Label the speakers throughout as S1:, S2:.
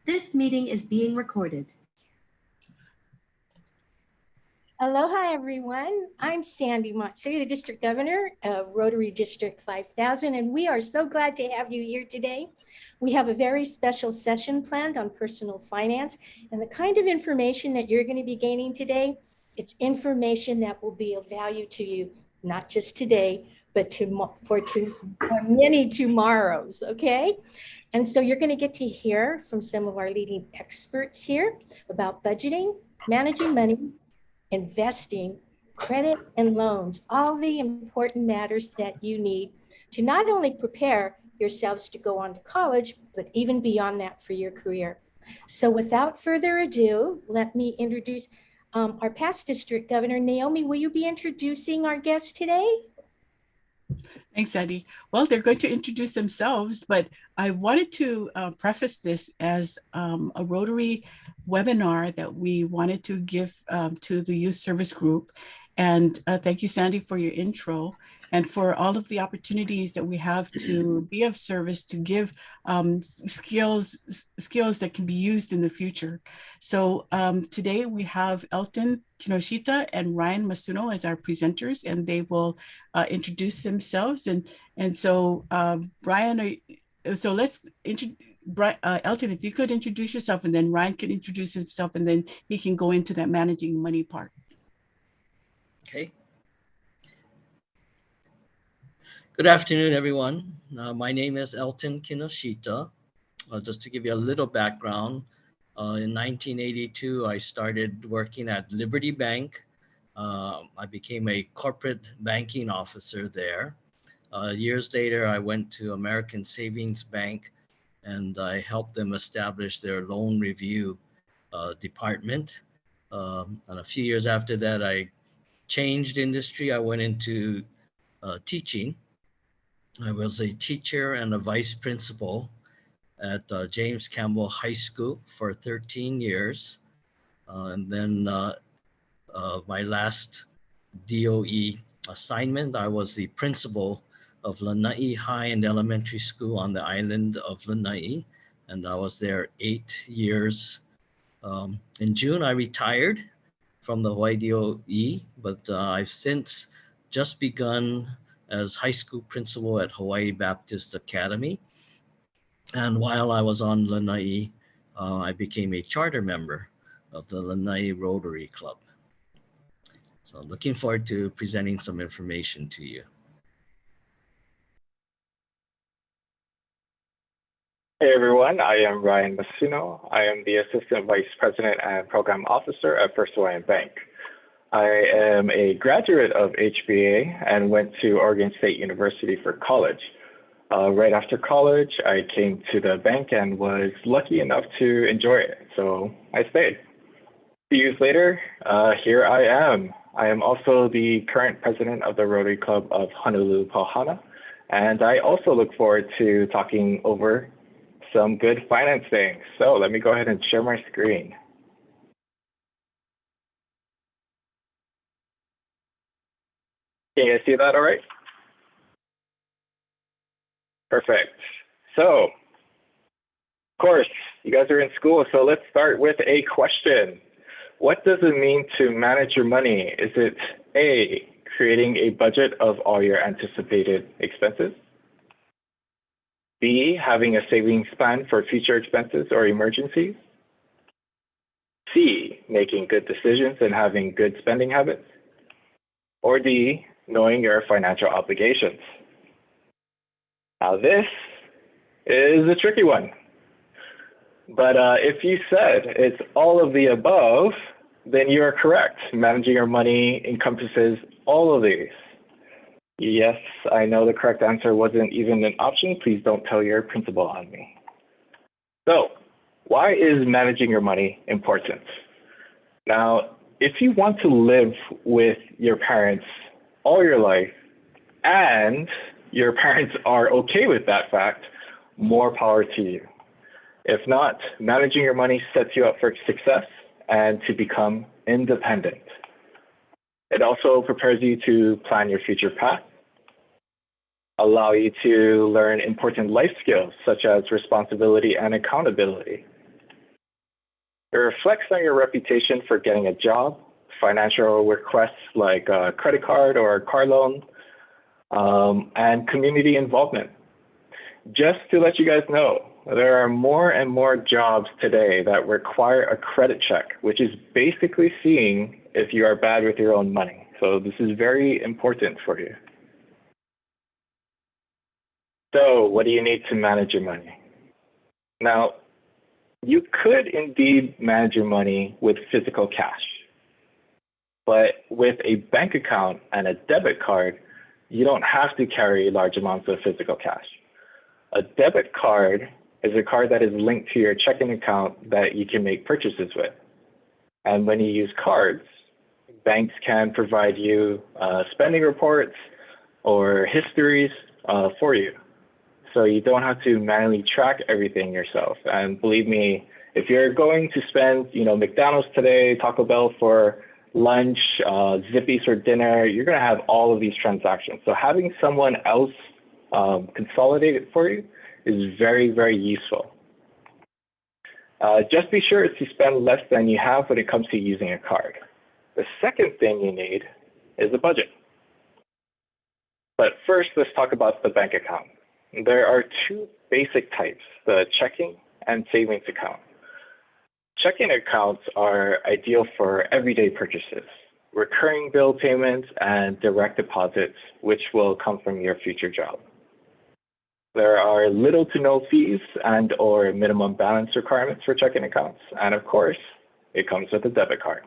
S1: This meeting is being recorded.
S2: Aloha, everyone. I'm Sandy Matsui, the District Governor of Rotary District 5000, and we are so glad to have you here today. We have a very special session planned on personal finance, and the kind of information that you're going to be gaining today, it's information that will be of value to you, not just today, but for many tomorrows, okay? And so you're going to get to hear from some of our leading experts here about budgeting, managing money, investing, credit, and loans, all the important matters that you need to not only prepare yourselves to go on to college, but even beyond that for your career. So without further ado, let me introduce our past district governor. Naomi, will you be introducing our guest today?
S3: Thanks, Eddie. Well, they're going to introduce themselves, but I wanted to preface this as a Rotary webinar that we wanted to give to the youth service group. And thank you, Sandy, for your intro and for all of the opportunities that we have to be of service, to give skills that can be used in the future. So today we have Elton Kinoshita and Ryan Massino as our presenters, and they will introduce themselves. And so Ryan, so let's Elton, if you could introduce yourself, and then Ryan could introduce himself, and then he can go into that managing money part.
S4: Okay. Good afternoon, everyone. My name is Elton Kinoshita. Just to give you a little background, in 1982, I started working at Liberty Bank. I became a corporate banking officer there. Years later, I went to American Savings Bank, and I helped them establish their loan review department. And a few years after that, I changed industry. I went into teaching. I was a teacher and a vice principal at James Campbell High School for 13 years. And then my last DOE assignment, I was the principal of Lanai High and Elementary School on the island of Lanai. And I was there 8 years. In June, I retired from the Hawaii DOE, but I've since just begun as high school principal at Hawaii Baptist Academy. And while I was on Lanai, I became a charter member of the Lanai Rotary Club. So looking forward to presenting some information to you.
S5: Hey everyone, I am Ryan Massino. I am the Assistant Vice President and Program Officer at First Hawaiian Bank. I am a graduate of HBA and went to Oregon State University for college. Right after college, I came to the bank and was lucky enough to enjoy it, so I stayed. A few years later, here I am. I am also the current president of the Rotary Club of Honolulu Pauhana, and I also look forward to talking over some good finance things. So let me go ahead and share my screen. Can you guys see that all right? Perfect. So, of course, you guys are in school, so let's start with a question. What does it mean to manage your money? Is it A, creating a budget of all your anticipated expenses? B, having a savings plan for future expenses or emergencies? C, making good decisions and having good spending habits? Or D, knowing your financial obligations? Now this is a tricky one, but if you said it's all of the above, then you are correct. Managing your money encompasses all of these. Yes, I know the correct answer wasn't even an option. Please don't tell your principal on me. So, why is managing your money important? Now, if you want to live with your parents all your life, and your parents are okay with that fact, more power to you. If not, managing your money sets you up for success and to become independent. It also prepares you to plan your future path, allow you to learn important life skills such as responsibility and accountability. It reflects on your reputation for getting a job, financial requests like a credit card or a car loan, and community involvement. Just to let you guys know, there are more and more jobs today that require a credit check, which is basically seeing if you are bad with your own money. So this is very important for you. So what do you need to manage your money? Now, you could indeed manage your money with physical cash, but with a bank account and a debit card, you don't have to carry large amounts of physical cash. A debit card is a card that is linked to your checking account that you can make purchases with. And when you use cards, banks can provide you spending reports or histories for you. So you don't have to manually track everything yourself. And believe me, if you're going to spend, McDonald's today, Taco Bell for lunch, Zippy's for dinner, you're going to have all of these transactions. So having someone else consolidate it for you is very, very useful. Just be sure to spend less than you have when it comes to using a card. The second thing you need is a budget. But first, let's talk about the bank account. There are two basic types, the checking and savings account. Checking accounts are ideal for everyday purchases, recurring bill payments, and direct deposits, which will come from your future job. There are little to no fees and or minimum balance requirements for checking accounts. And of course, it comes with a debit card.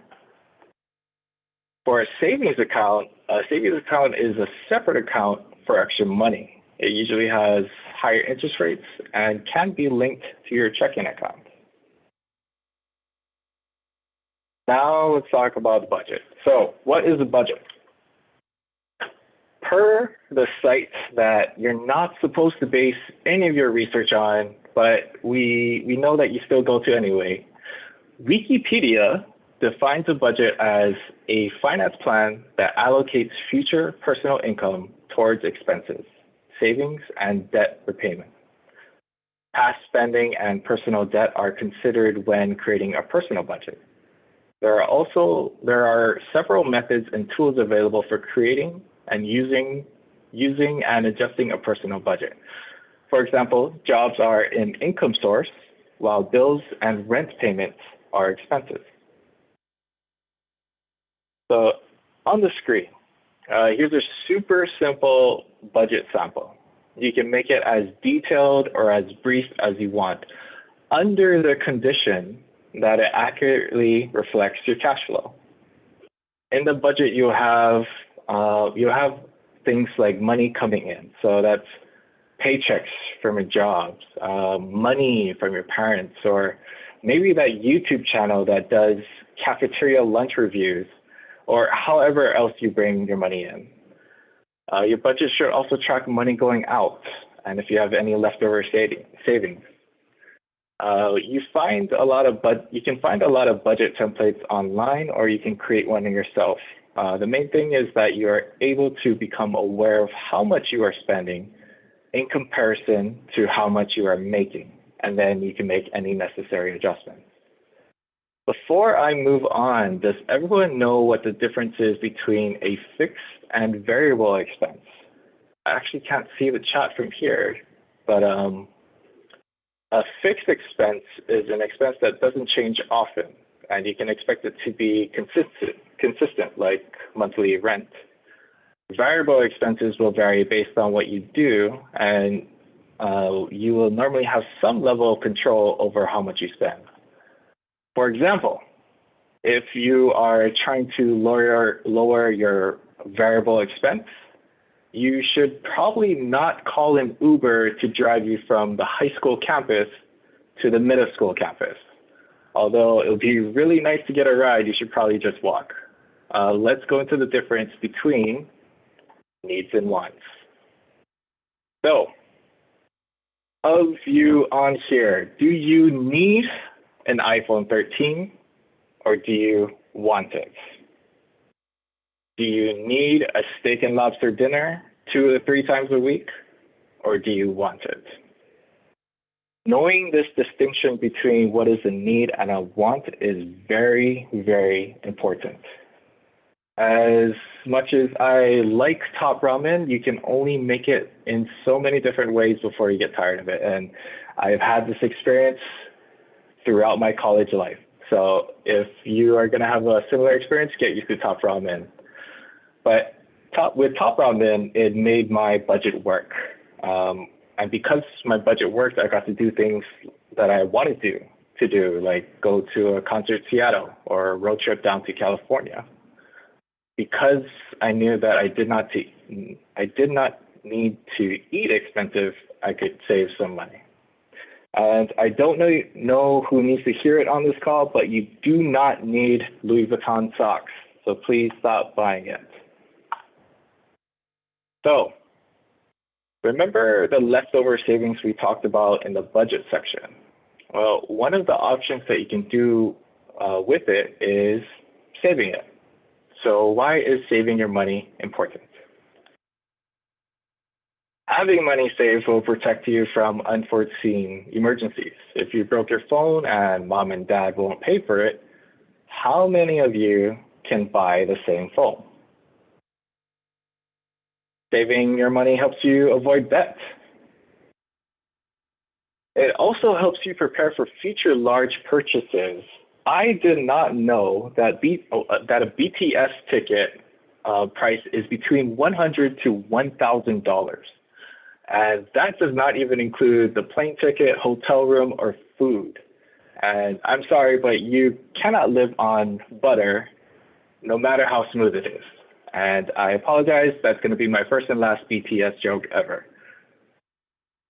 S5: For a savings account is a separate account for extra money. It usually has higher interest rates and can be linked to your checking account. Now let's talk about the budget. So what is a budget? Per the site that you're not supposed to base any of your research on, but we know that you still go to anyway, Wikipedia defines a budget as a finance plan that allocates future personal income towards expenses, savings, and debt repayment. Past spending and personal debt are considered when creating a personal budget. There are several methods and tools available for creating and using and adjusting a personal budget. For example, jobs are an income source, while bills and rent payments are expenses. So on the screen, here's a super simple budget sample. You can make it as detailed or as brief as you want, under the condition that it accurately reflects your cash flow. In the budget, you'll have things like money coming in. So that's paychecks from your jobs, money from your parents, or maybe that YouTube channel that does cafeteria lunch reviews, or however else you bring your money in. Your budget should also track money going out, and if you have any leftover savings. You can find a lot of budget templates online, or you can create one yourself. The main thing is that you are able to become aware of how much you are spending in comparison to how much you are making, and then you can make any necessary adjustments. Before I move on, does everyone know what the difference is between a fixed and variable expense? I actually can't see the chat from here, but a fixed expense is an expense that doesn't change often, and you can expect it to be consistent like monthly rent. Variable expenses will vary based on what you do, and you will normally have some level of control over how much you spend. For example, if you are trying to lower your variable expense, you should probably not call an Uber to drive you from the high school campus to the middle school campus. Although it would be really nice to get a ride, you should probably just walk. Let's go into the difference between needs and wants. So, of you on here, do you need an iPhone 13 or do you want it? Do you need a steak and lobster dinner 2 to 3 times a week, or do you want it? Knowing this distinction between what is a need and a want is very, very important. As much as I like top ramen, you can only make it in so many different ways before you get tired of it. And I've had this experience throughout my college life. So if you are going to have a similar experience, get used to top ramen. But with top ramen, it made my budget work. And because my budget worked, I got to do things that I wanted to do, like go to a concert in Seattle or a road trip down to California. Because I knew that I did not need to eat expensive, I could save some money. And I don't know who needs to hear it on this call, but you do not need Louis Vuitton socks. So please stop buying it. So remember the leftover savings we talked about in the budget section? Well, one of the options that you can do with it is saving it. So why is saving your money important? Having money saved will protect you from unforeseen emergencies. If you broke your phone and mom and dad won't pay for it, how many of you can buy the same phone? Saving your money helps you avoid debt. It also helps you prepare for future large purchases. I did not know that a BTS ticket price is between $100 to $1,000. And that does not even include the plane ticket, hotel room, or food. And I'm sorry, but you cannot live on butter, no matter how smooth it is. And I apologize, that's going to be my first and last BTS joke ever.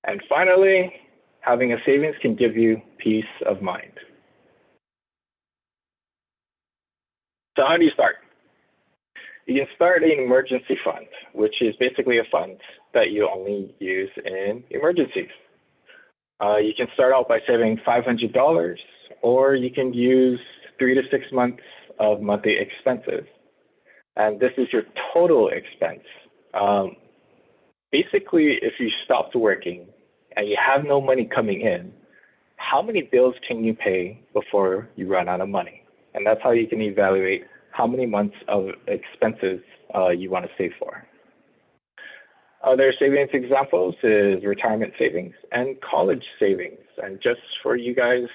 S5: And finally, having a savings can give you peace of mind. So how do you start? You can start an emergency fund, which is basically a fund that you only use in emergencies. You can start out by saving $500, or you can use 3 to 6 months of monthly expenses. And this is your total expense. Basically, if you stopped working and you have no money coming in, how many bills can you pay before you run out of money? And that's how you can evaluate how many months of expenses you want to save for. Other savings examples is retirement savings and college savings. And just for you guys,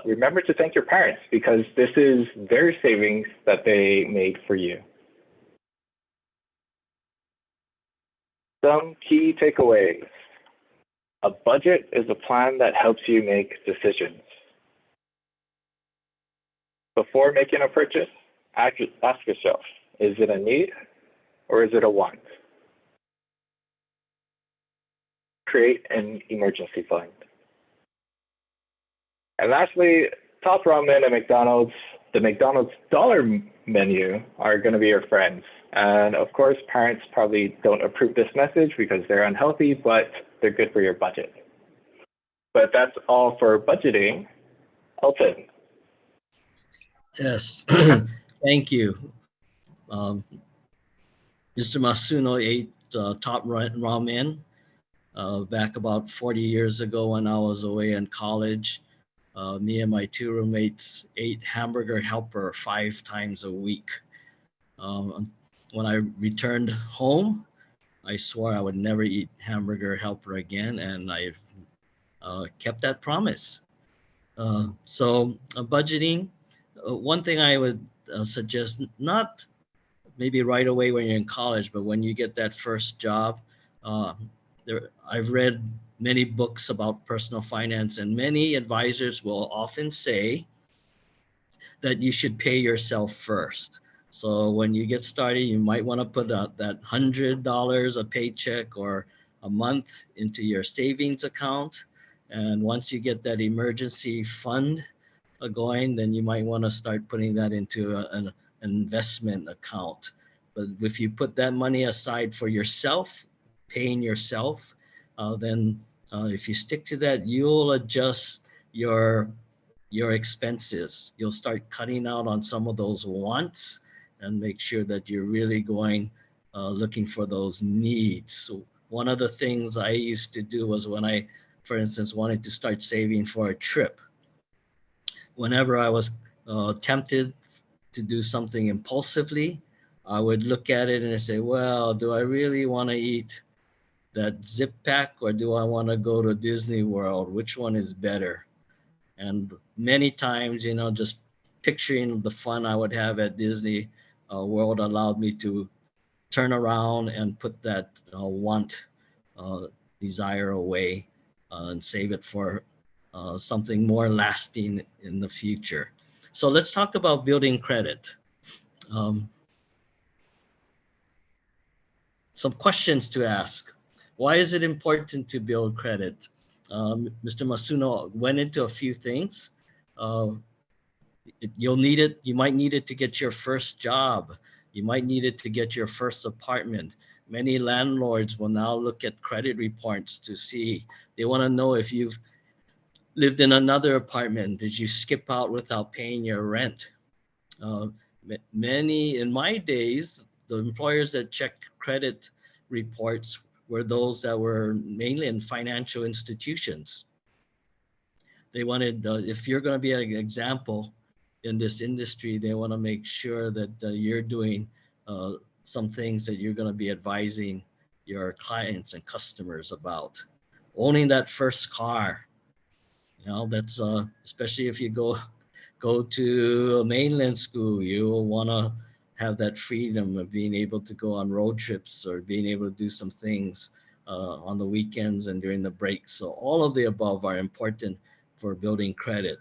S5: remember to thank your parents, because this is their savings that they made for you. Some key takeaways. A budget is a plan that helps you make decisions. Before making a purchase, ask yourself, is it a need or is it a want? Create an emergency fund. And lastly, top ramen at McDonald's, the McDonald's dollar menu are going to be your friends. And of course, parents probably don't approve this message because they're unhealthy, but they're good for your budget. But that's all for budgeting. Elton.
S4: Yes, thank you. Mr. Massino ate top ramen back about 40 years ago when I was away in college. Me and my 2 roommates ate hamburger helper 5 times a week. When I returned home, I swore I would never eat hamburger helper again, and I've kept that promise. So budgeting, one thing I would suggest, not maybe right away when you're in college, but when you get that first job, I've read many books about personal finance, and many advisors will often say that you should pay yourself first. So when you get started, you might want to put out that $100 a paycheck or a month into your savings account. And once you get that emergency fund going, then you might want to start putting that into an investment account. But if you put that money aside for yourself, paying yourself, then if you stick to that, you'll adjust your expenses. You'll start cutting out on some of those wants and make sure that you're really going looking for those needs. So one of the things I used to do was when I for instance, wanted to start saving for a trip. Whenever I was tempted to do something impulsively, I would look at it and say, well, do I really want to eat that zip pack, or do I want to go to Disney World? Which one is better? And many times, just picturing the fun I would have at Disney World allowed me to turn around and put that desire away and save it for something more lasting in the future. So let's talk about building credit. Some questions to ask. Why is it important to build credit? Mr. Massino went into a few things. You'll need it. You might need it to get your first job. You might need it to get your first apartment. Many landlords will now look at credit reports to see. They want to know if you've lived in another apartment. Did you skip out without paying your rent? Many, in my days, the employers that checked credit reports were those that were mainly in financial institutions. They wanted, if you're going to be an example in this industry, they want to make sure that you're doing some things that you're going to be advising your clients and customers about. Owning that first car, that's especially if you go to a mainland school, you'll want to have that freedom of being able to go on road trips or being able to do some things on the weekends and during the breaks. So all of the above are important for building credit.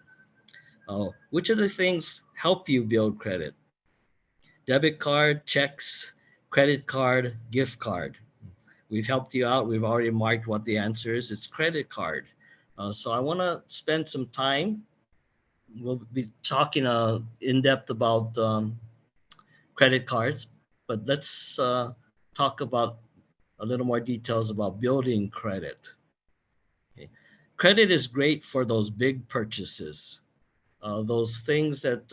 S4: Which of the things help you build credit? Debit card, checks, credit card, gift card. We've helped you out. We've already marked what the answer is. It's credit card. So I want to spend some time. We'll be talking in depth about credit cards, but let's talk about a little more details about building credit. Okay. Credit is great for those big purchases, those things that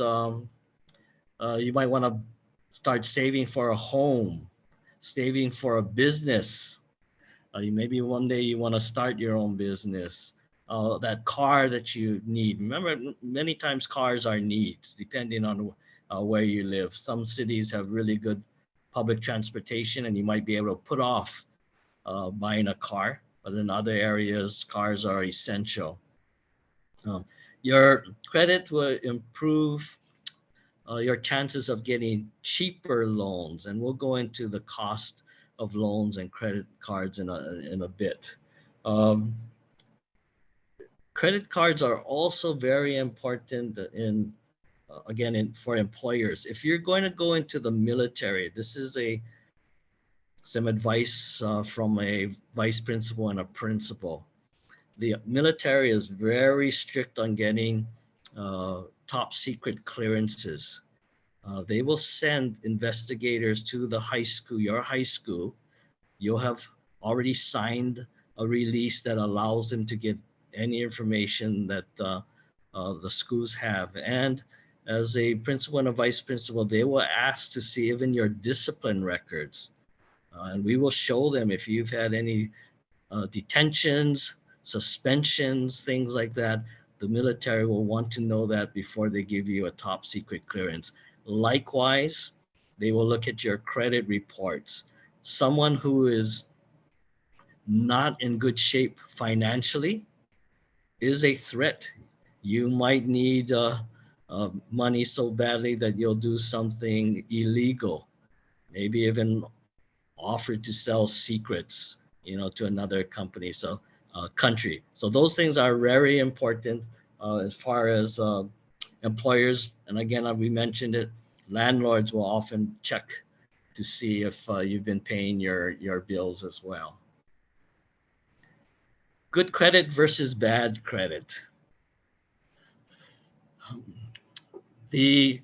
S4: you might want to start saving for a home, saving for a business. Maybe one day you want to start your own business. That car that you need. Remember, many times cars are needs, depending on where you live. Some cities have really good public transportation, and you might be able to put off buying a car. But in other areas, cars are essential. Your credit will improve your chances of getting cheaper loans, and we'll go into the cost of loans and credit cards in a bit. Credit cards are also very important for employers. If you're going to go into the military, this is some advice from a vice principal and a principal. The military is very strict on getting top secret clearances. They will send investigators to the high school, your high school. You'll have already signed a release that allows them to get any information that the schools have. And as a principal and a vice principal, they will ask to see even your discipline records. And we will show them if you've had any detentions, suspensions, things like that. The military will want to know that before they give you a top secret clearance. Likewise, they will look at your credit reports. Someone who is not in good shape financially is a threat. You might need money so badly that you'll do something illegal, maybe even offer to sell secrets, to another company, country. So those things are very important as far as employers. And again, we mentioned it, landlords will often check to see if you've been paying your bills as well. Good credit versus bad credit. There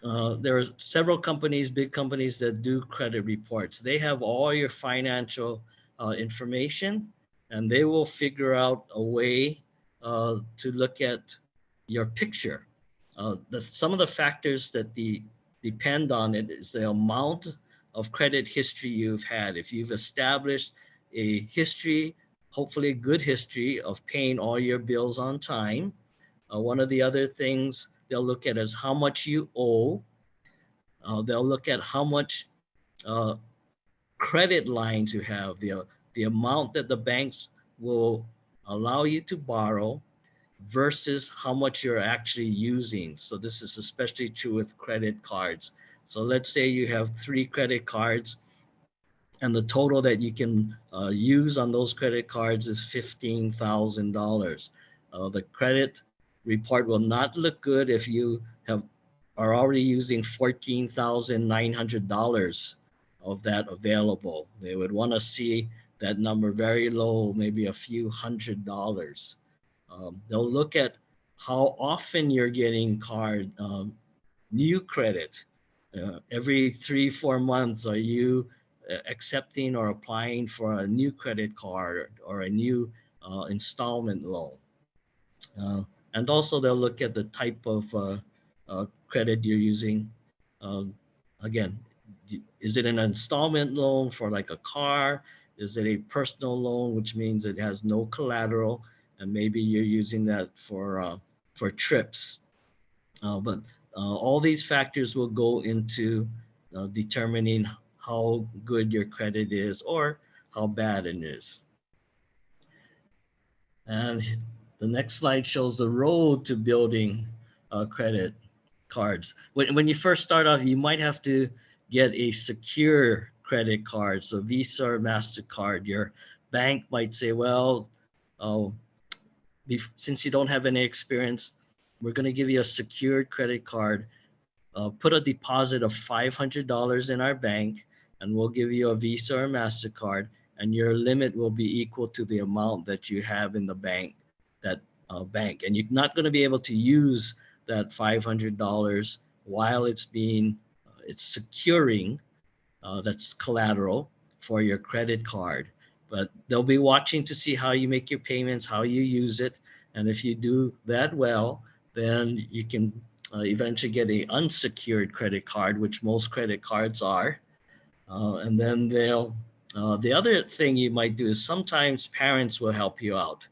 S4: are several companies, big companies, that do credit reports. They have all your financial information, and they will figure out a way to look at your picture. Some of the factors that depend on it is the amount of credit history you've had. If you've established a history hopefully a good history of paying all your bills on time. One of the other things they'll look at is how much you owe. They'll look at how much credit lines you have, the amount that the banks will allow you to borrow versus how much you're actually using. So this is especially true with credit cards. So let's say you have 3 credit cards and the total that you can use on those credit cards is $15,000. The credit report will not look good if you are already using $14,900 of that available. They would want to see that number very low, maybe a few $100s. They'll look at how often you're getting new credit. Every 3-4 months, are you accepting or applying for a new credit card or a new installment loan? And also they'll look at the type of credit you're using. Again, is it an installment loan for like a car? Is it a personal loan, which means it has no collateral, and maybe you're using that for trips? But all these factors will go into determining how good your credit is or how bad it is. And the next slide shows the road to building credit cards. When you first start off, you might have to get a secure credit card. So Visa or MasterCard, your bank might say, well, since you don't have any experience, we're going to give you a secured credit card. Put a deposit of $500 in our bank, and we'll give you a Visa or MasterCard, and your limit will be equal to the amount that you have in the bank, and you're not going to be able to use that $500 while it's securing, that's collateral for your credit card. But they'll be watching to see how you make your payments, how you use it, and if you do that well, then you can eventually get an unsecured credit card, which most credit cards are. And then the other thing you might do is sometimes parents will help you out,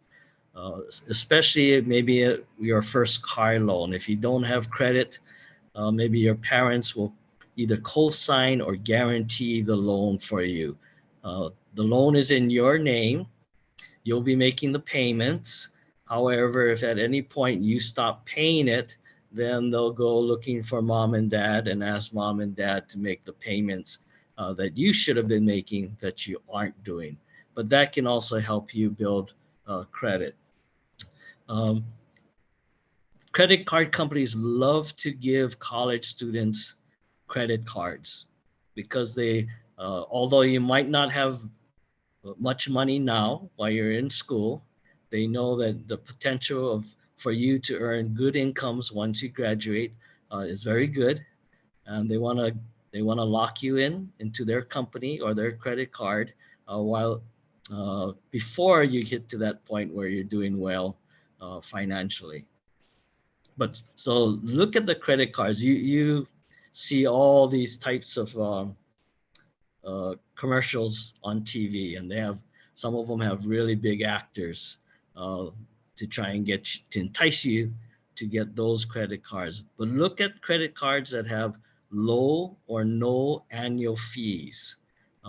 S4: especially maybe your first car loan. If you don't have credit, maybe your parents will either co-sign or guarantee the loan for you. The loan is in your name. You'll be making the payments. However, if at any point you stop paying it, then they'll go looking for mom and dad and ask mom and dad to make the payments that you should have been making that you aren't doing. But that can also help you build credit. Credit card companies love to give college students credit cards because although you might not have much money now while you're in school, they know that the potential for you to earn good incomes once you graduate is very good, and they want to lock you into their company or their credit card before you get to that point where you're doing well financially. But so look at the credit cards. You see all these types of commercials on TV, and some of them have really big actors to try and to entice you to get those credit cards. But look at credit cards that have low or no annual fees.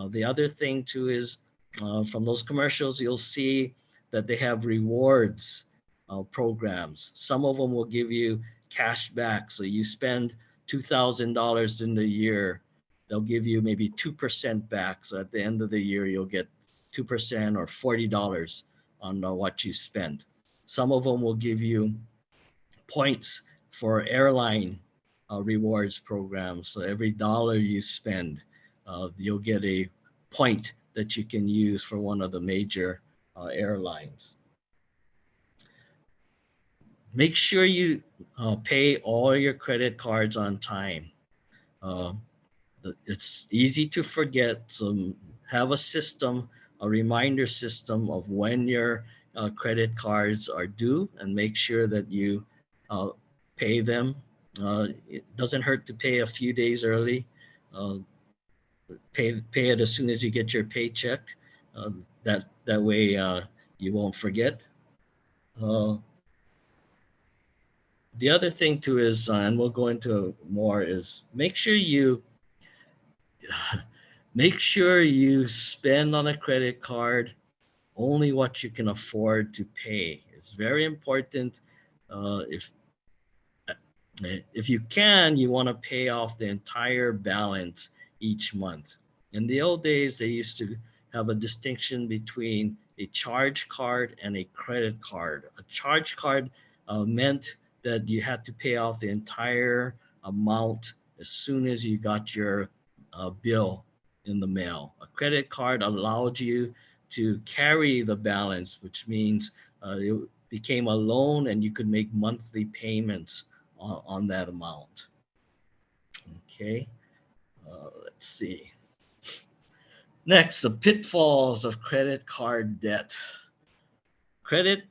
S4: The other thing too is from those commercials, you'll see that they have rewards programs. Some of them will give you cash back. So you spend $2,000 in the year, they'll give you maybe 2% back. So at the end of the year, you'll get 2% or $40 on what you spend. Some of them will give you points for airline rewards programs. So every dollar you spend, you'll get a point that you can use for one of the major airlines. Make sure you pay all your credit cards on time. It's easy to forget, so have a reminder system of when your credit cards are due, and make sure that you pay them. It doesn't hurt to pay a few days early. Pay it as soon as you get your paycheck. That way you won't forget. Uh, the other thing too is, and we'll go into more, is make sure you spend on a credit card only what you can afford to pay. It's very important. Uh, if if you can, you want to pay off the entire balance each month. In the old days, they used to have a distinction between a charge card and a credit card. A charge card meant that you had to pay off the entire amount as soon as you got your bill in the mail. A credit card allowed you to carry the balance, which means it became a loan and you could make monthly payments on that amount. Okay, let's see. Next, the pitfalls of credit card debt. Credit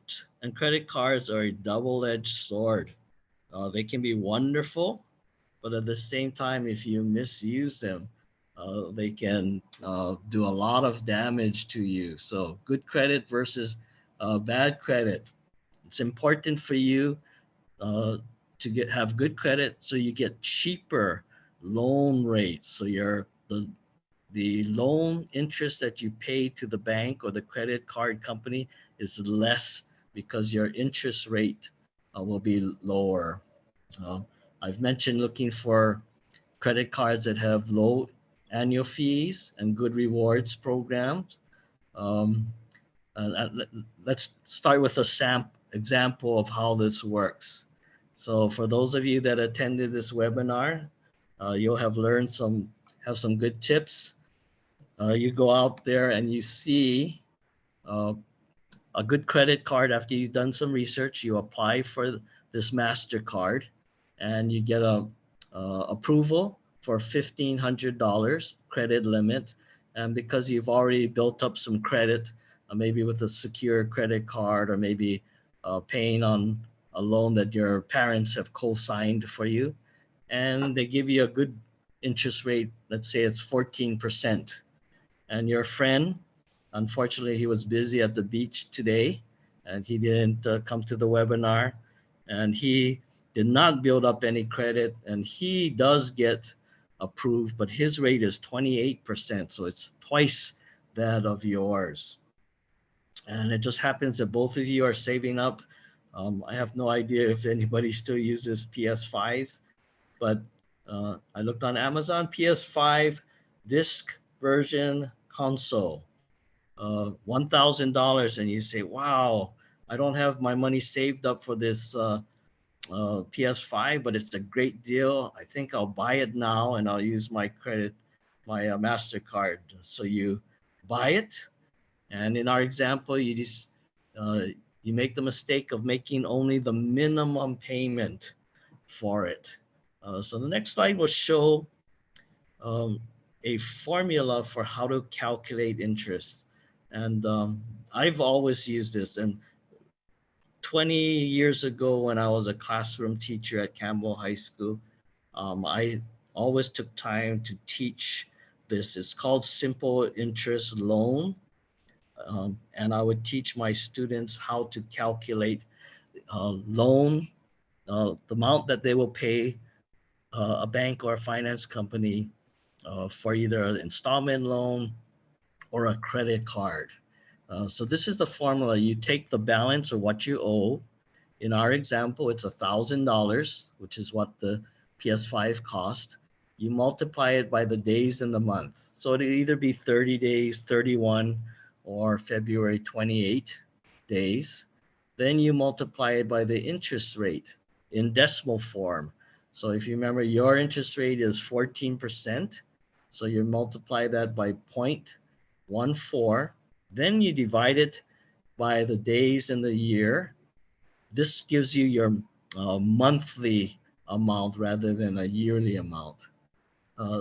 S4: and credit cards are a double-edged sword. They can be wonderful, but at the same time, if you misuse them, they can do a lot of damage to you. So good credit versus bad credit. It's important for you uh, to have good credit so you get cheaper loan rates. So the loan interest that you pay to the bank or the credit card company is less because your interest rate will be lower. Uh, I've mentioned looking for credit cards that have low annual fees and good rewards programs. Um, let's start with a example of how this works. So for those of you that attended this webinar, you'll have some good tips. You go out there and you see uh, a good credit card. After you've done some research, you apply for this MasterCard and you get a approval for $1,500 credit limit. And because you've already built up some credit, maybe with a secure credit card or maybe paying on a loan that your parents have co-signed for you, and they give you a good interest rate, let's say it's 14%. And your friend, unfortunately, he was busy at the beach today and he didn't come to the webinar, and he did not build up any credit, and he does get approved, but his rate is 28%. So it's twice that of yours. And it just happens that both of you are saving up. I have no idea if anybody still uses PS5s, but I looked on Amazon, PS5 disc version console, $1,000, and you say, wow, I don't have my money saved up for this PS5, but it's a great deal. I think I'll buy it now and I'll use my credit, my MasterCard. So you buy it, and in our example, uh, you make the mistake of making only the minimum payment for it. So the next slide will show um, a formula for how to calculate interest. And I've always used this. And 20 years ago, when I was a classroom teacher at Campbell High School, I always took time to teach this. It's called simple interest loan. And I would teach my students how to calculate loan, the amount that they will pay a bank or a finance company for either an installment loan or a credit card. So this is the formula. You take the balance or what you owe. In our example, it's $1,000, which is what the PS5 cost. You multiply it by the days in the month. So it'll either be 30 days, 31, or February 28 days. Then you multiply it by the interest rate in decimal form. So if you remember, your interest rate is 14%. So you multiply that by 0.14. Then you divide it by the days in the year. This gives you your monthly amount rather than a yearly amount.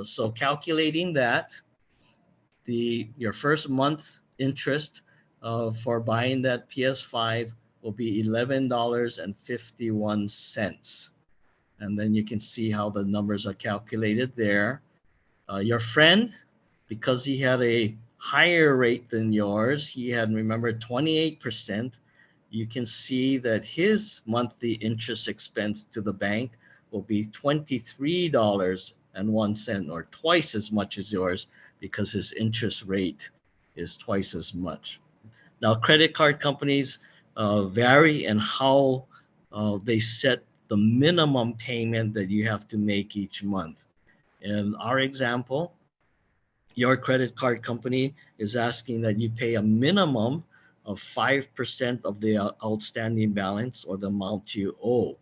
S4: So calculating that, your first month interest for buying that PS5 will be $11.51. And then you can see how the numbers are calculated there. Your friend, because he had a higher rate than yours. He had, remember, 28%. You can see that his monthly interest expense to the bank will be $23.01, or twice as much as yours, because his interest rate is twice as much. Now, credit card companies vary in how they set the minimum payment that you have to make each month. In our example, your credit card company is asking that you pay a minimum of 5% of the outstanding balance, or the amount you owe.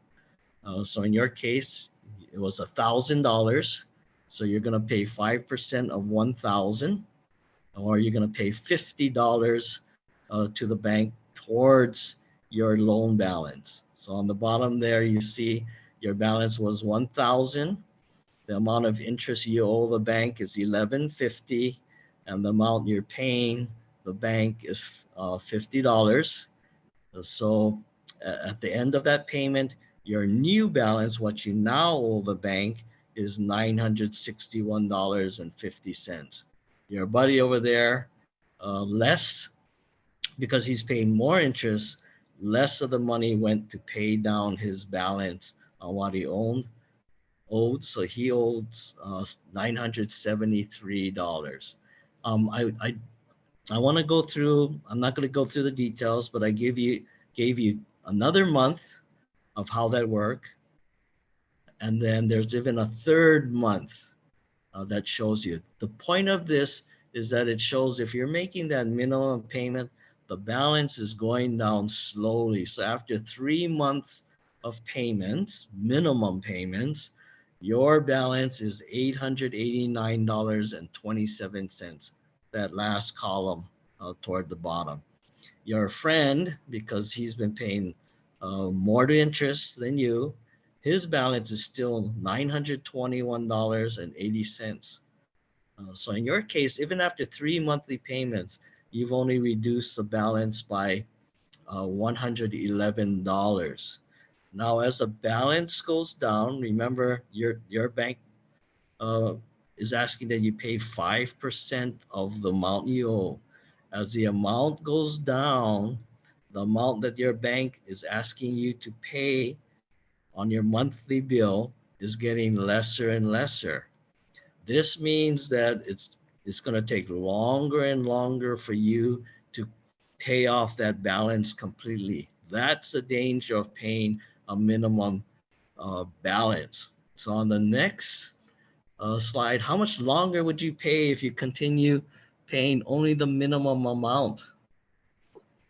S4: So in your case, it was $1,000. So you're going to pay 5% of 1,000, or you're going to pay $50 to the bank towards your loan balance. So on the bottom there, you see your balance was 1,000. The amount of interest you owe the bank is $11.50, and the amount you're paying the bank is $50. So at the end of that payment, your new balance, what you now owe the bank, is $961.50. Your buddy over there, less, because he's paying more interest, less of the money went to pay down his balance on what he owed. So he owes $973. I want to go through. I'm not going to go through the details, but I gave you another month of how that worked, and then there's even a third month that shows you. The point of this is that it shows if you're making that minimum payment, the balance is going down slowly. So after 3 months of payments, minimum payments, your balance is $889.27, that last column toward the bottom. Your friend, because he's been paying more to interest than you, his balance is still $921.80. So in your case, even after 3 monthly payments, you've only reduced the balance by $111. Now, as the balance goes down, remember your bank is asking that you pay 5% of the amount you owe. As the amount goes down, the amount that your bank is asking you to pay on your monthly bill is getting lesser and lesser. This means that it's going to take longer and longer for you to pay off that balance completely. That's the danger of paying a minimum balance. So on the next slide, how much longer would you pay if you continue paying only the minimum amount?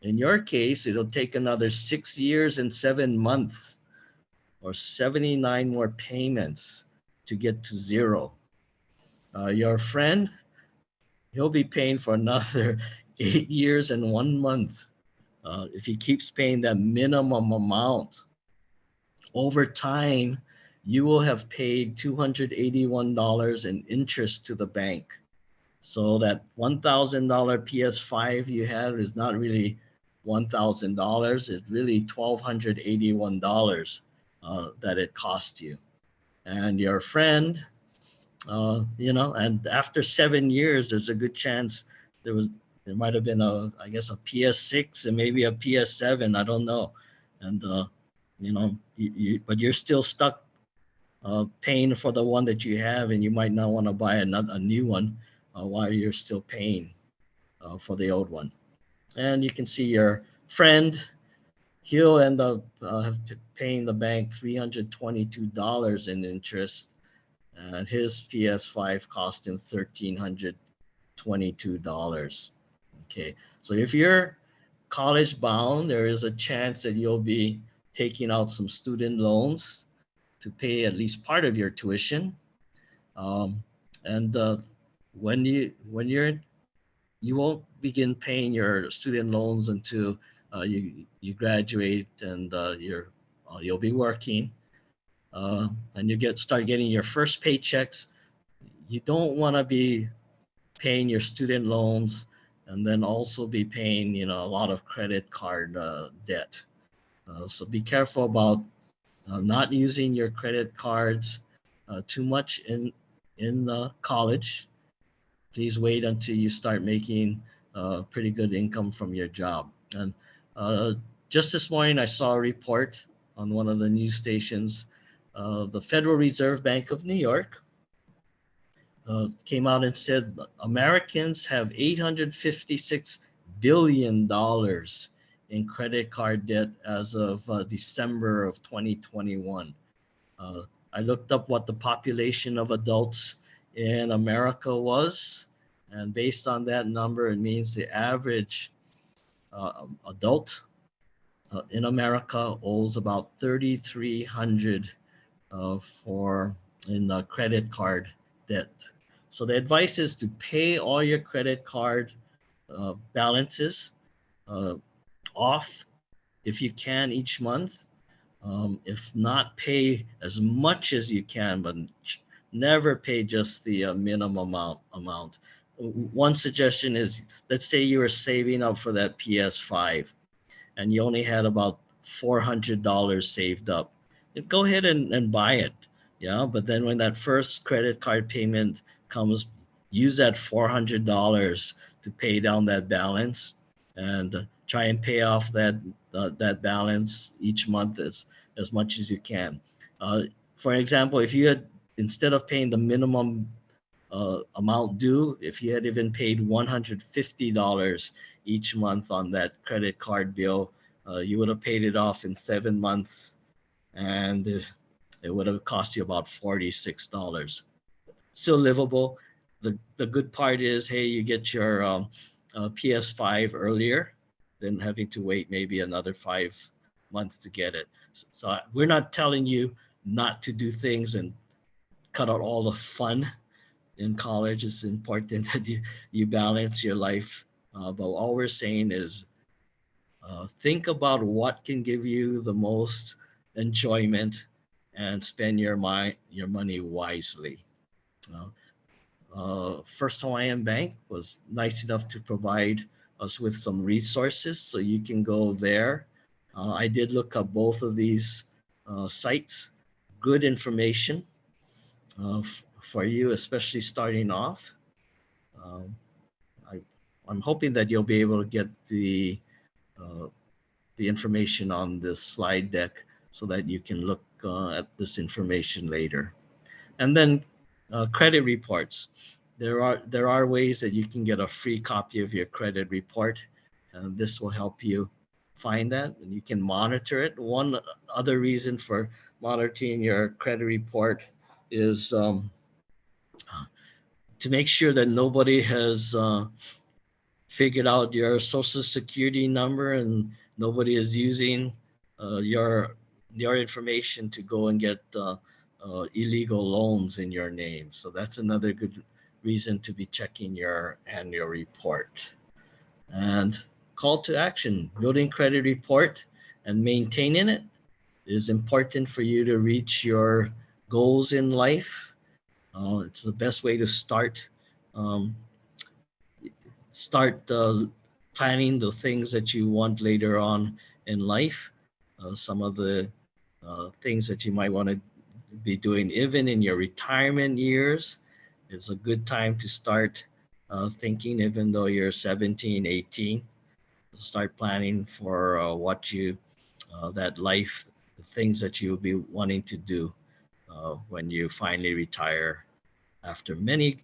S4: In your case, it'll take another 6 years and 7 months, or 79 more payments to get to zero. Your friend, he'll be paying for another 8 years and 1 month if he keeps paying that minimum amount. Over time, you will have paid $281 in interest to the bank. So that $1,000 PS5 you had is not really $1,000. It's really $1,281 that it cost you. And your friend, and after 7 years, there's a good chance there might have been a PS6 and maybe a PS7. I don't know. And but you're still stuck paying for the one that you have, and you might not want to buy a new one while you're still paying for the old one. And you can see your friend, he'll end up paying the bank $322 in interest, and his PS5 cost him $1,322. Okay, so if you're college bound, there is a chance that you'll be taking out some student loans to pay at least part of your tuition. When you won't begin paying your student loans until you graduate and you'll be working, and you start getting your first paychecks. You don't want to be paying your student loans and then also be paying a lot of credit card debt. So be careful about not using your credit cards too much in college. please wait until you start making pretty good income from your job. And just this morning, I saw a report on one of the news stations. The Federal Reserve Bank of New York came out and said Americans have $856 billion in credit card debt as of December of 2021. I looked up what the population of adults in America was, and based on that number, it means the average adult in America owes about $3,300 in credit card debt. So the advice is to pay all your credit card balances off if you can each month. If not, pay as much as you can, but never pay just the minimum amount. One suggestion is, let's say you were saving up for that PS5 and you only had about $400 saved up. Go ahead and buy it. Yeah, but then when that first credit card payment comes, use that $400 to pay down that balance and try and pay off that balance each month as much as you can. For example, if you had, instead of paying the minimum amount due, if you had even paid $150 each month on that credit card bill, you would have paid it off in 7 months, and it would have cost you about $46. Still livable. The good part is, hey, you get your PS5 earlier than having to wait maybe another 5 months to get it. So we're not telling you not to do things and cut out all the fun in college. It's important that you balance your life. But all we're saying is think about what can give you the most enjoyment and spend your money wisely. First Hawaiian Bank was nice enough to provide us with some resources, so you can go there. I did look up both of these sites. Good information for you, especially starting off. I'm hoping that you'll be able to get the information on this slide deck so that you can look at this information later. And then credit reports. There are ways that you can get a free copy of your credit report, and this will help you find that, and you can monitor it. One other reason for monitoring your credit report is to make sure that nobody has figured out your social security number and nobody is using your information to go and get illegal loans in your name. So that's another good reason to be checking your annual report. And call to action, building credit report and maintaining it is important for you to reach your goals in life. It's the best way to start planning the things that you want later on in life. Some of the things that you might want to be doing even in your retirement years. It's a good time to start thinking, even though you're 17, 18. Start planning for what you, that life, the things that you'll be wanting to do when you finally retire after many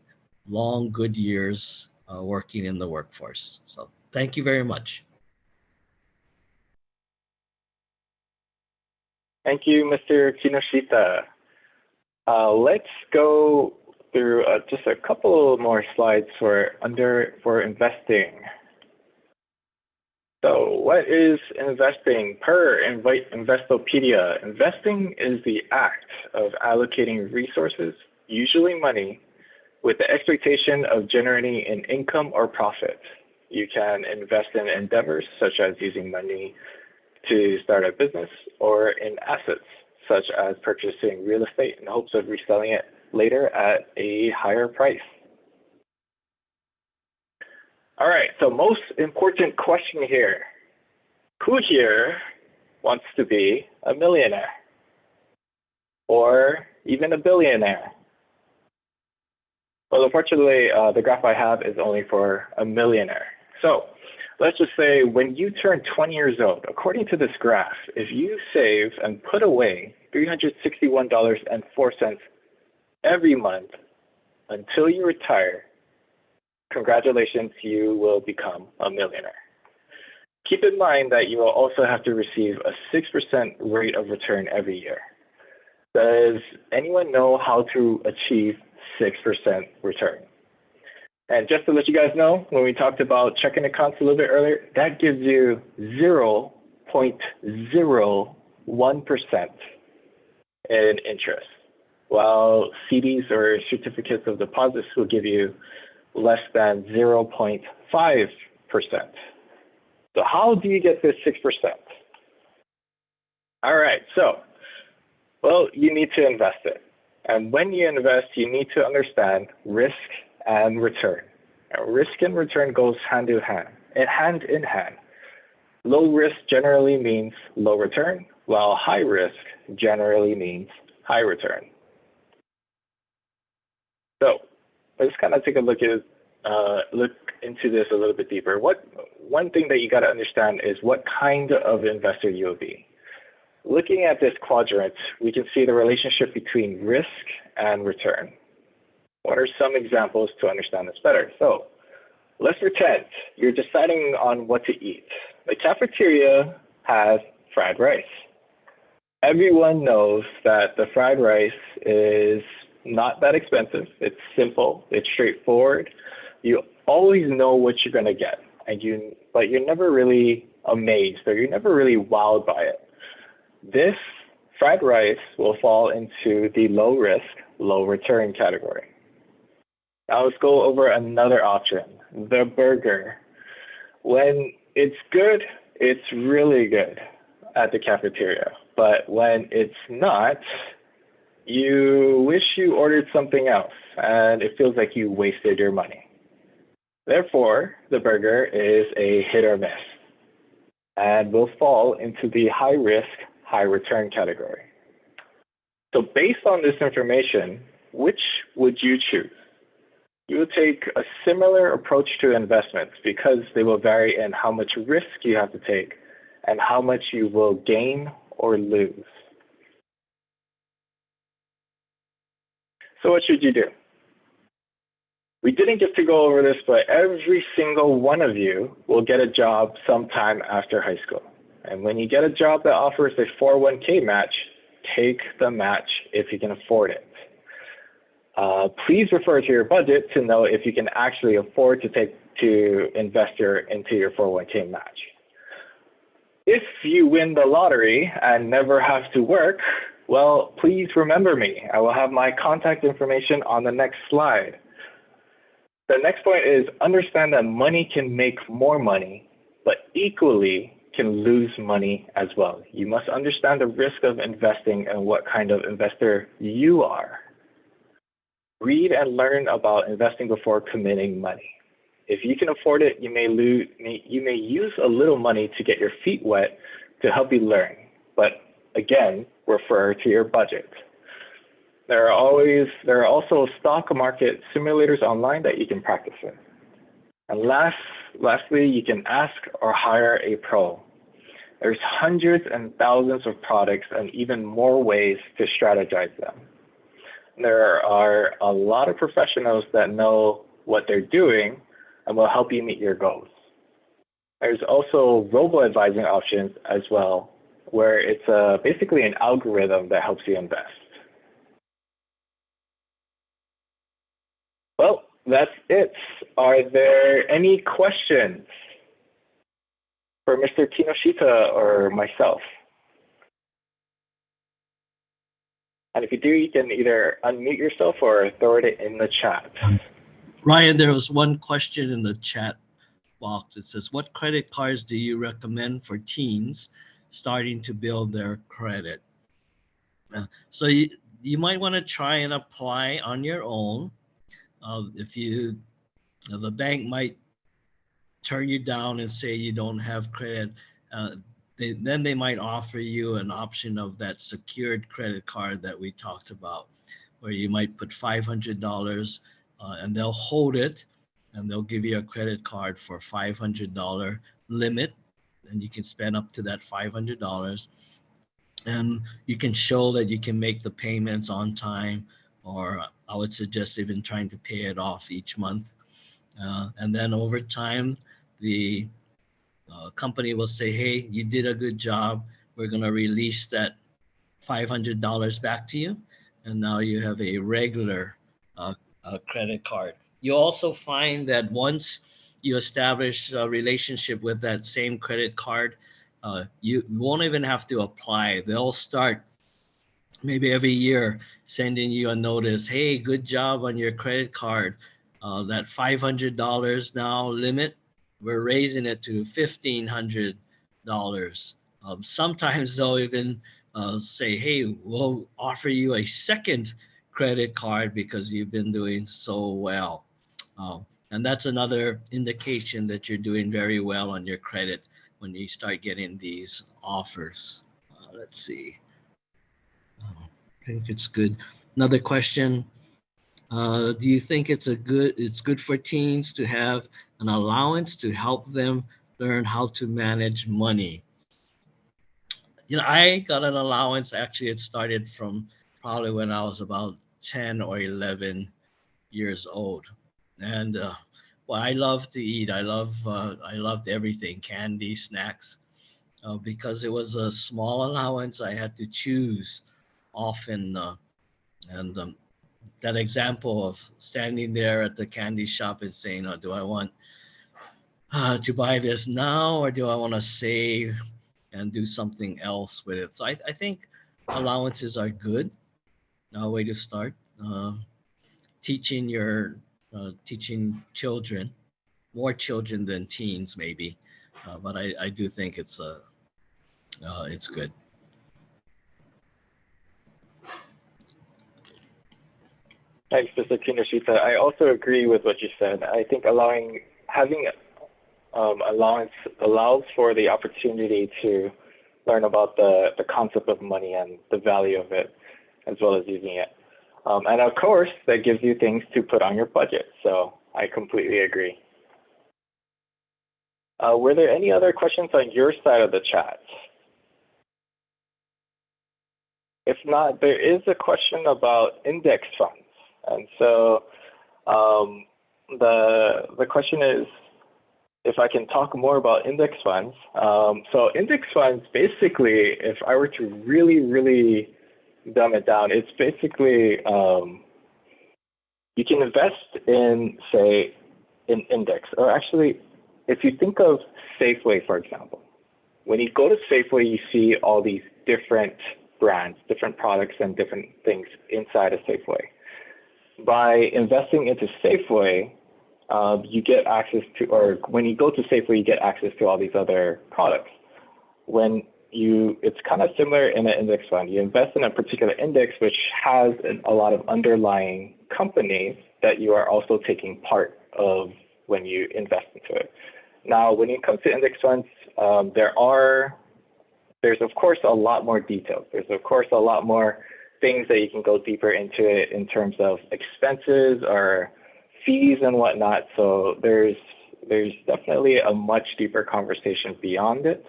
S4: long, good years working in the workforce. So thank you very much.
S5: Thank you, Mr. Kinoshita. Let's go through just a couple more slides for investing. So what is investing? Per Investopedia, investing is the act of allocating resources, usually money, with the expectation of generating an income or profit. You can invest in endeavors such as using money to start a business, or in assets such as purchasing real estate in hopes of reselling it later at a higher price. All right, so most important question here. Who here wants to be a millionaire or even a billionaire? Well, unfortunately, the graph I have is only for a millionaire. So let's just say when you turn 20 years old, according to this graph, if you save and put away $361.04 every month until you retire, congratulations, you will become a millionaire. Keep in mind that you will also have to receive a 6% rate of return every year. Does anyone know how to achieve 6% return? And just to let you guys know, when we talked about checking accounts a little bit earlier, that gives you 0.01% in interest, while CDs or certificates of deposits will give you less than 0.5%. So how do you get this 6%? All right, so, well, you need to invest it. And when you invest, you need to understand risk and return. Now, risk and return goes hand in hand. Low risk generally means low return, while high risk generally means high return. So let's kind of take a look into this a little bit deeper. One thing that you got to understand is what kind of investor you'll be. Looking at this quadrant, we can see the relationship between risk and return. What are some examples to understand this better? So let's pretend you're deciding on what to eat. The cafeteria has fried rice. Everyone knows that the fried rice is not that expensive. It's simple, it's straightforward. You always know what you're gonna get, but you're never really amazed or you're never really wowed by it. This fried rice will fall into the low risk, low return category. Now let's go over another option, the burger. When it's good, it's really good at the cafeteria. But when it's not, you wish you ordered something else and it feels like you wasted your money. Therefore, the burger is a hit or miss and will fall into the high risk, high return category. So based on this information, which would you choose? You will take a similar approach to investments because they will vary in how much risk you have to take and how much you will gain or lose. So what should you do? We didn't get to go over this, but every single one of you will get a job sometime after high school. And when you get a job that offers a 401k match, take the match if you can afford it. Please refer to your budget to know if you can actually afford to invest into your 401k match. If you win the lottery and never have to work, well, please remember me. I will have my contact information on the next slide. The next point is understand that money can make more money, but equally can lose money as well. You must understand the risk of investing and what kind of investor you are. Read and learn about investing before committing money. If you can afford it, you may use a little money to get your feet wet to help you learn. But again, refer to your budget. There are also stock market simulators online that you can practice in. And lastly, you can ask or hire a pro. There's hundreds and thousands of products and even more ways to strategize them. There are a lot of professionals that know what they're doing and will help you meet your goals. There's also robo-advising options as well, where it's basically an algorithm that helps you invest. Well, that's it. Are there any questions for Mr. Kinoshita or myself? And if you do, you can either unmute yourself or throw it in the chat.
S4: Ryan, there was one question in the chat box. It says, what credit cards do you recommend for teens starting to build their credit? So you might want to try and apply on your own. The bank might turn you down and say you don't have credit. Then they might offer you an option of that secured credit card that we talked about, where you might put $500 and they'll hold it, and they'll give you a credit card for $500 limit, and you can spend up to that $500, and you can show that you can make the payments on time, or I would suggest even trying to pay it off each month. And then over time, the company will say, hey, you did a good job. We're going to release that $500 back to you. And now you have a regular credit card. You also find that once you establish a relationship with that same credit card, you won't even have to apply. They'll start maybe every year sending you a notice, hey, good job on your credit card. That $500 now limit, we're raising it to $1,500. Sometimes they'll even say, hey, we'll offer you a second credit card because you've been doing so well. And that's another indication that you're doing very well on your credit when you start getting these offers. Let's see. I think it's good. Another question. Do you think it's good for teens to have an allowance to help them learn how to manage money? I got an allowance. Actually, it started from probably when I was about 10 or 11 years old. And well, I love to eat. I loved everything, candy, snacks. Because it was a small allowance, I had to choose often. And that example of standing there at the candy shop and saying, oh, do I want to buy this now, or do I want to save and do something else with it? So I think allowances are good. A way to start. Teaching children, more children than teens maybe, but I do think it's good.
S5: Thanks, Mr. Kinoshita. I also agree with what you said. I think having allowance allows for the opportunity to learn about the concept of money and the value of it, as well as using it. And of course, that gives you things to put on your budget. So I completely agree. Were there any other questions on your side of the chat? If not, there is a question about index funds. And so the question is, if I can talk more about index funds. So index funds, basically, if I were to really, really dumb it down, it's basically you can invest in, say, an index. Or actually, if you think of Safeway, for example, when you go to Safeway, you see all these different brands, different products, and different things inside of Safeway. By investing into Safeway, you get access to, or when you go to Safeway, you get access to all these other products. It's kind of similar in an index fund. You invest in a particular index which has a lot of underlying companies that you are also taking part of when you invest into it. Now, when it comes to index funds, there's of course a lot more details. There's of course a lot more things that you can go deeper into it in terms of expenses or fees and whatnot. So there's definitely a much deeper conversation beyond it.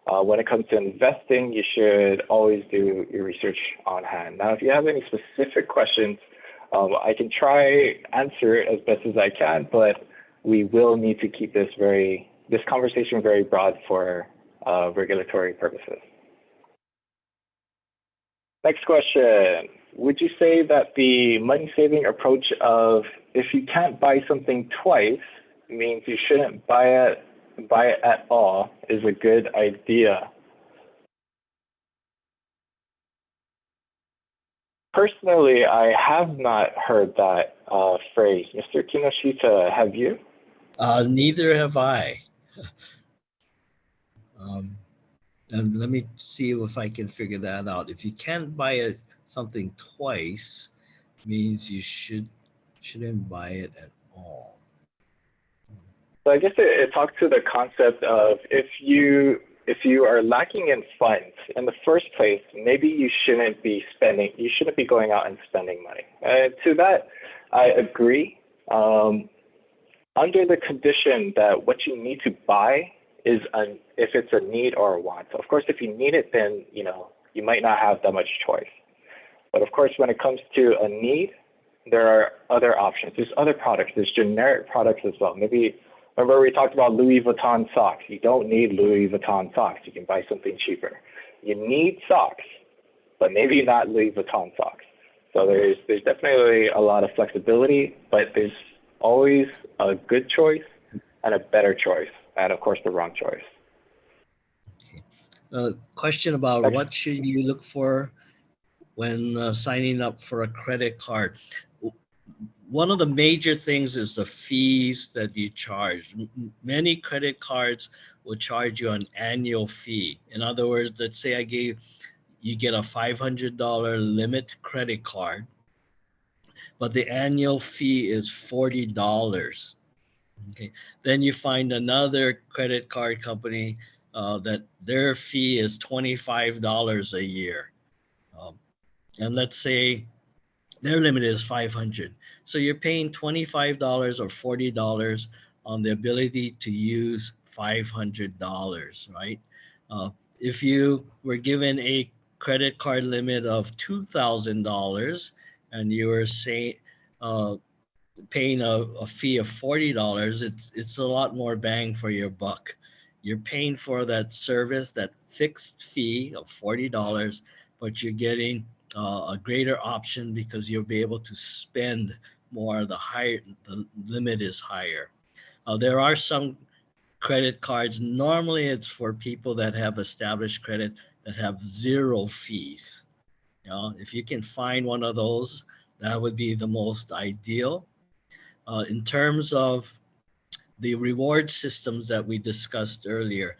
S5: When it comes to investing, you should always do your research on hand. Now, if you have any specific questions, I can try answer it as best as I can, but we will need to keep this conversation very broad for regulatory purposes. Next question. Would you say that the money-saving approach of if you can't buy something twice means you shouldn't buy it at all is a good idea? Personally, I have not heard that phrase. Mr. Kinoshita, have you?
S4: Neither have I. And let me see if I can figure that out. If you can't buy something twice, means you shouldn't buy it at all.
S5: So I guess it talks to the concept of if you are lacking in funds in the first place, maybe you shouldn't be going out and spending money. To that, I agree. under the condition that what you need to buy is if it's a need or a want. So of course, if you need it, then you might not have that much choice. But of course, when it comes to a need, there are other options. There's other products. There's generic products as well. Maybe remember we talked about Louis Vuitton socks. You don't need Louis Vuitton socks. You can buy something cheaper. You need socks, but maybe not Louis Vuitton socks. So there's definitely a lot of flexibility, but there's always a good choice and a better choice, and of course the wrong choice.
S4: Question about what should you look for when signing up for a credit card. One of the major things is the fees that you charge. Many credit cards will charge you an annual fee. In other words, let's say you get a $500 limit credit card, but the annual fee is $40. Okay, then you find another credit card company that their fee is $25 a year. And let's say their limit is $500. So you're paying $25 or $40 on the ability to use $500, right? If you were given a credit card limit of $2,000 and you were paying a fee of $40, it's a lot more bang for your buck. You're paying for that service, that fixed fee of $40, but you're getting a greater option because you'll be able to spend more. The limit is higher. There are some credit cards. Normally, it's for people that have established credit that have zero fees. If you can find one of those, that would be the most ideal. In terms of the reward systems that we discussed earlier,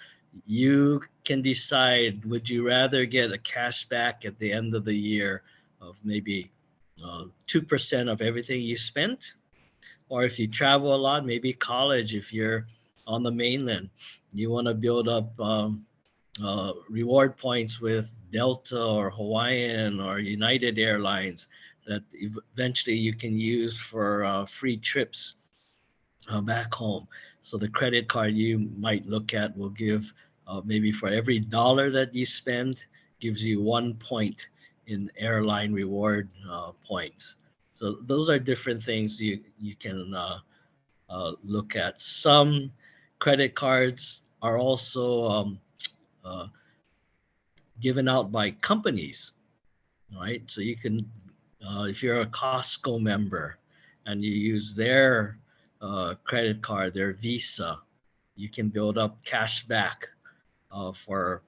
S4: you can decide, would you rather get a cash back at the end of the year of maybe 2% of everything you spent? Or if you travel a lot, maybe college, if you're on the mainland, you want to build up reward points with Delta or Hawaiian or United Airlines that eventually you can use for free trips back home. So the credit card you might look at will give maybe for every dollar that you spend, gives you 1 point in airline reward points. So those are different things you can look at. Some credit cards are also given out by companies, right? So you can, if you're a Costco member and you use their credit card, their Visa, you can build up cash back for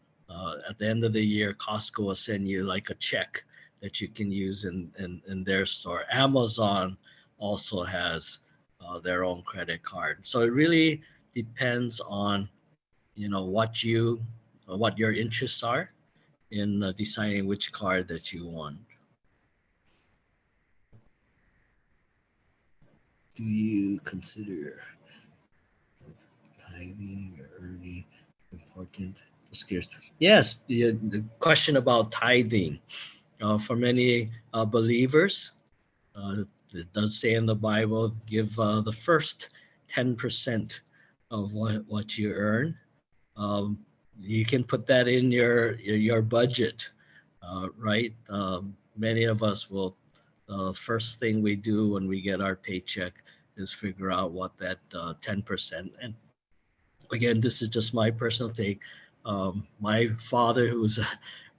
S4: at the end of the year. Costco will send you like a check that you can use in their store. Amazon also has their own credit card. So it really depends on what your interests are in deciding which card that you want. Do you consider tithing or earning important? Scarce? Yes, the question about tithing. For many believers, it does say in the Bible, give the first 10% of what you earn. You can put that in your budget, right? Many of us will, first thing we do when we get our paycheck is figure out what that 10%. And again, this is just my personal take. My father, who was a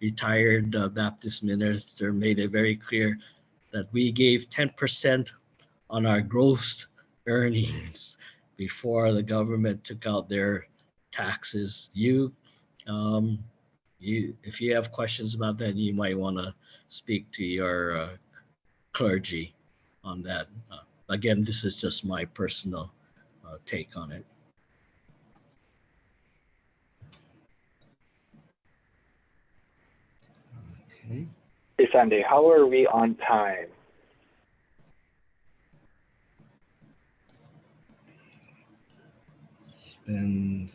S4: retired Baptist minister, made it very clear that we gave 10% on our gross earnings before the government took out their taxes. If you have questions about that, you might want to speak to your clergy on that. Again, this is just my personal take on it. Okay.
S5: Hey, Sandy, how are we on time?
S4: Spend.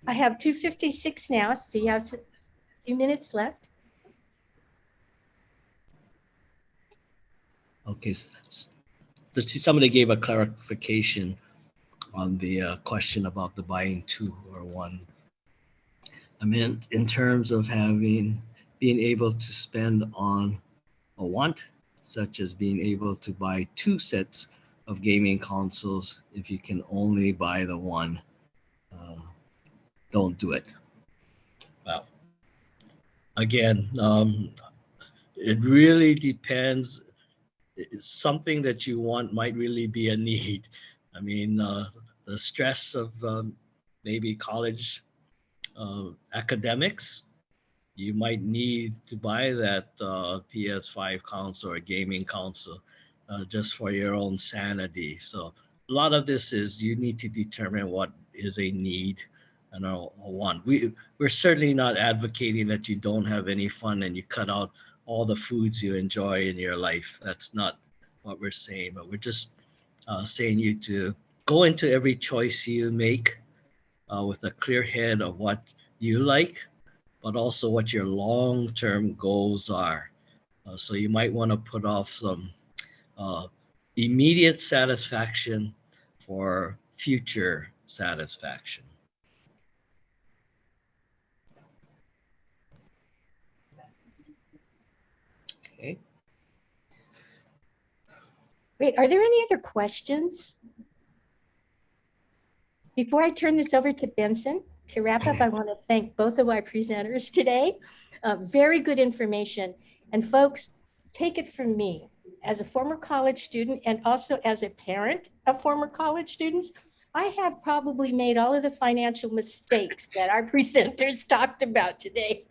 S2: I have 2:56 now, so you have a few minutes left.
S4: Okay. somebody gave a clarification on the question about the buying two or one. I mean, in terms of being able to spend on a want, such as being able to buy two sets of gaming consoles if you can only buy the one, don't do it. Well, again, it really depends. Something that you want might really be a need. I mean, the stress of maybe college academics, you might need to buy that PS5 console or gaming console just for your own sanity. So a lot of this is you need to determine what is a need and a want. We're certainly not advocating that you don't have any fun and you cut out all the foods you enjoy in your life. That's not what we're saying, but we're just saying you to go into every choice you make with a clear head of what you like, but also what your long-term goals are. So you might want to put off some immediate satisfaction for future satisfaction. Okay.
S2: Great. Are there any other questions? Before I turn this over to Benson, to wrap up, I want to thank both of our presenters today. Very good information. And folks, take it from me, as a former college student and also as a parent of former college students, I have probably made all of the financial mistakes that our presenters talked about today,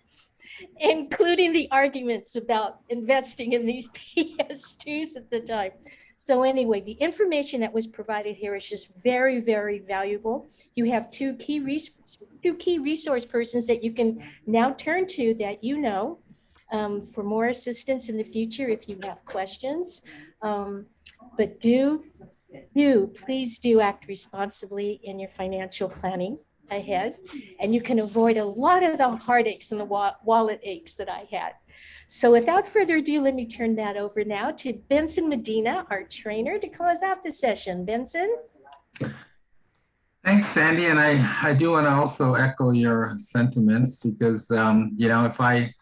S2: including the arguments about investing in these PS2s at the time. So anyway, the information that was provided here is just very, very valuable. You have two key resource persons that you can now turn to that you know for more assistance in the future if you have questions. But please do act responsibly in your financial planning ahead, and you can avoid a lot of the heartaches and the wallet aches that I had. So without further ado, let me turn that over now to Benson Medina, our trainer, to close out the session. Benson?
S6: Thanks, Sandy. And I do want to also echo your sentiments because, you know, if I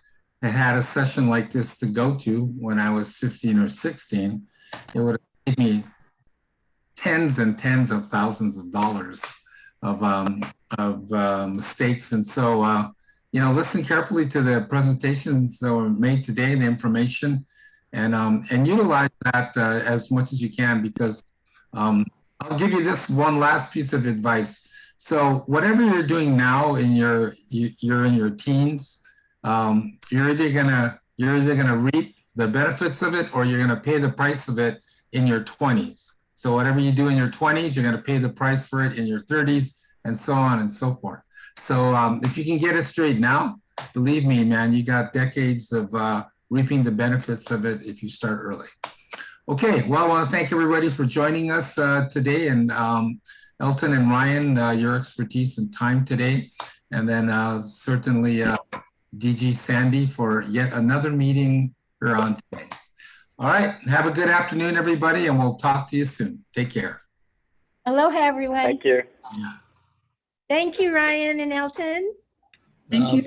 S6: had a session like this to go to when I was 15 or 16, it would have made me tens and tens of thousands of dollars of mistakes. And so, you know, listen carefully to the presentations that were made today, the information, and utilize that as much as you can, because I'll give you this one last piece of advice. So whatever you're doing now you're in your teens, you're either gonna reap the benefits of it or you're gonna pay the price of it in your 20s. So whatever you do in your 20s, you're gonna pay the price for it in your 30s, and so on and so forth. So if you can get it straight now, believe me, man, you got decades of reaping the benefits of it if you start early. Okay, well, I want to thank everybody for joining us today, and Elton and Ryan, your expertise and time today, and then certainly DG Sandy for yet another meeting here on today. All right, have a good afternoon, everybody, and we'll talk to you soon. Take care.
S2: Aloha, everyone.
S5: Thank you.
S6: Yeah.
S2: Thank you, Ryan and Elton.
S4: Thank you.